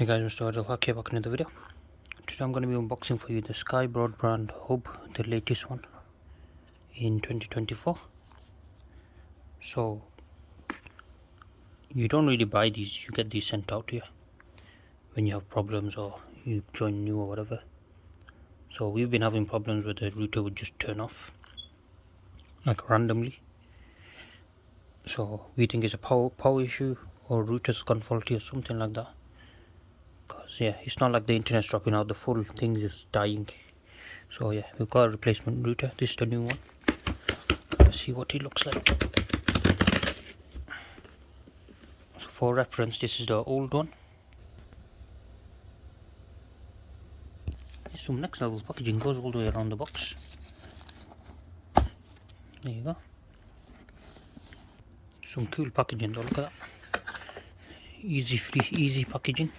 Hey guys, MrWaheedulHaque back in another video. Today I'm going to be unboxing for you the Sky Broadband Hub, the latest one in 2024. So you don't really buy these, you get these sent out here when you have problems or you join new or whatever. So we've been having problems where the router would just turn off like randomly. So we think it's a power issue or router's gone faulty or something like that. Yeah, it's not like the internet's dropping out, the full thing is dying. So yeah, we've got a replacement router. This is the new one. Let's see what it looks like. So for reference, this is the old one. Some next level packaging, goes all the way around the box. There you go. Some cool packaging though, look at that. Easy packaging.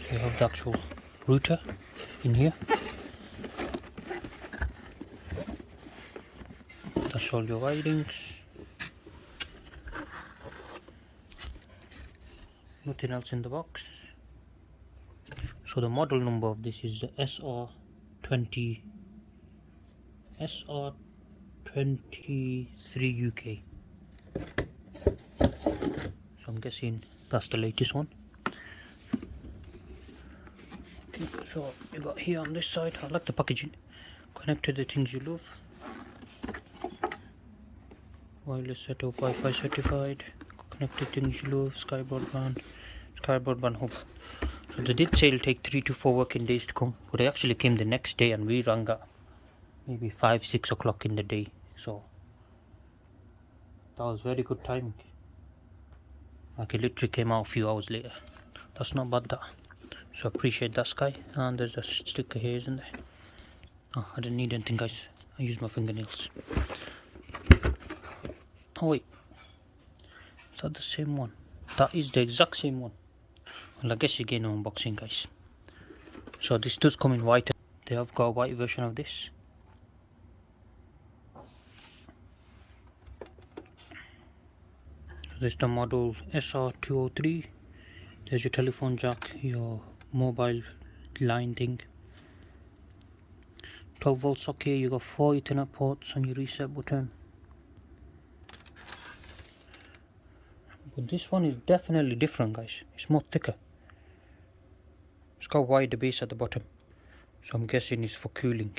So you have the actual router in here. That's all your wirings. Nothing else in the box. So the model number of this is the SR203 UK. So I'm guessing that's the latest one. Okay, so you got here on this side, I like the packaging. Connect to the things you love. Wireless setup, Wi-Fi certified. Connect to things you love. Sky Broadband Hub. So they did say it'll take 3 to 4 working days to come, but they actually came the next day and we rang at maybe 5-6 o'clock in the day. So that was very good timing. Like it literally came out a few hours later. That's not bad, that. So appreciate that, Sky. And there's a sticker here, isn't there? Oh, I didn't need anything, guys. I used my fingernails. Oh wait, is that the same one? That is the exact same one. Well, I guess again unboxing, guys. So this does come in white. They have got a white version of this. This is the model SR203. There's your telephone jack, your mobile line thing. 12 volt socket, you got 4 Ethernet ports on your reset button. But this one is definitely different, guys. It's more thicker. It's got wider base at the bottom. So I'm guessing it's for cooling.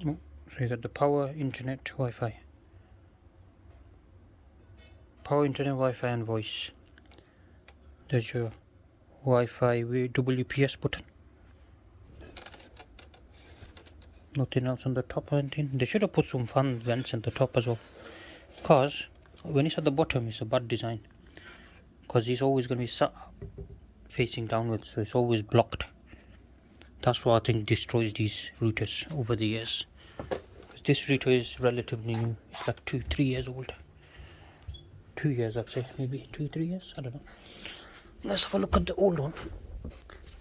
Oh, so you got the power, internet, Wi-Fi. Power, internet, Wi-Fi and voice. There's your Wi-Fi WPS button. Nothing else on the top or anything. They should have put some fan vents at the top as well. Because when it's at the bottom, it's a bad design. Because it's always going to be sat facing downwards, so it's always blocked. That's what I think destroys these routers over the years. This router is relatively new. It's like 2-3 years old. 2 years, I'd say. Maybe 2-3 years. I don't know. Let's have a look at the old one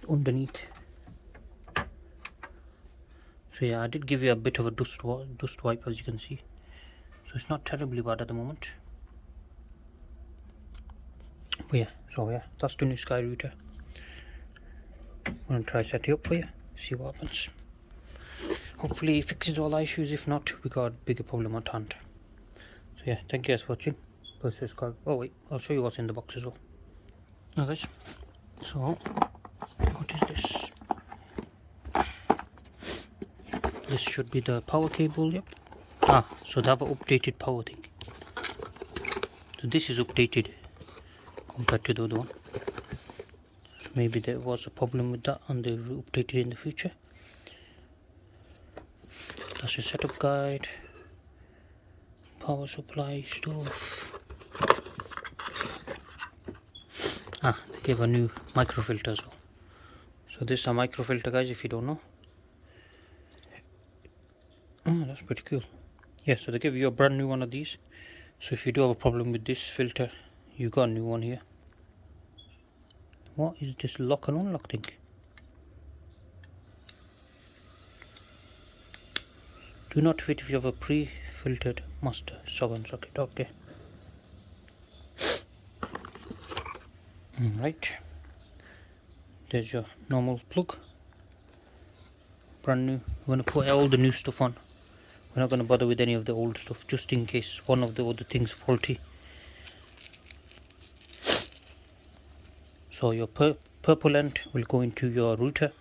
underneath. So yeah, I did give you a bit of a dust wipe, as you can see. So it's not terribly bad at the moment. But yeah, so yeah, that's the new Sky router. I'm gonna try set it up for you, see what happens. Hopefully it fixes all our issues. If not, we got a bigger problem at hand. So yeah, thank you guys for watching. Oh wait, I'll show you what's in the box as well. Now guys, so what is this? This should be the power cable, yep. So they have an updated power thing. So this is updated compared to the other one. So maybe there was a problem with that and they will update it in the future. That's your setup guide. Power supply stuff. They gave a new microfilter as well. So this is a microfilter, guys, if you don't know. Oh, that's pretty cool. Yeah, so they give you a brand new one of these. So if you do have a problem with this filter, you got a new one here. What is this lock and unlock thing? Do not fit if you have a pre-filtered master socket. Okay. Right. There's your normal plug, brand new. We're going to put all the new stuff on. We're not going to bother with any of the old stuff, just in case one of the other things faulty. So your purple end will go into your router,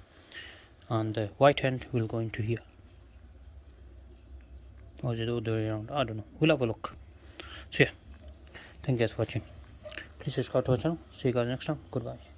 and the white end will go into here. Or is it the other way around? I don't know. We'll have a look. So yeah, thank you guys for watching. Please subscribe to our channel. See you guys next time. Goodbye.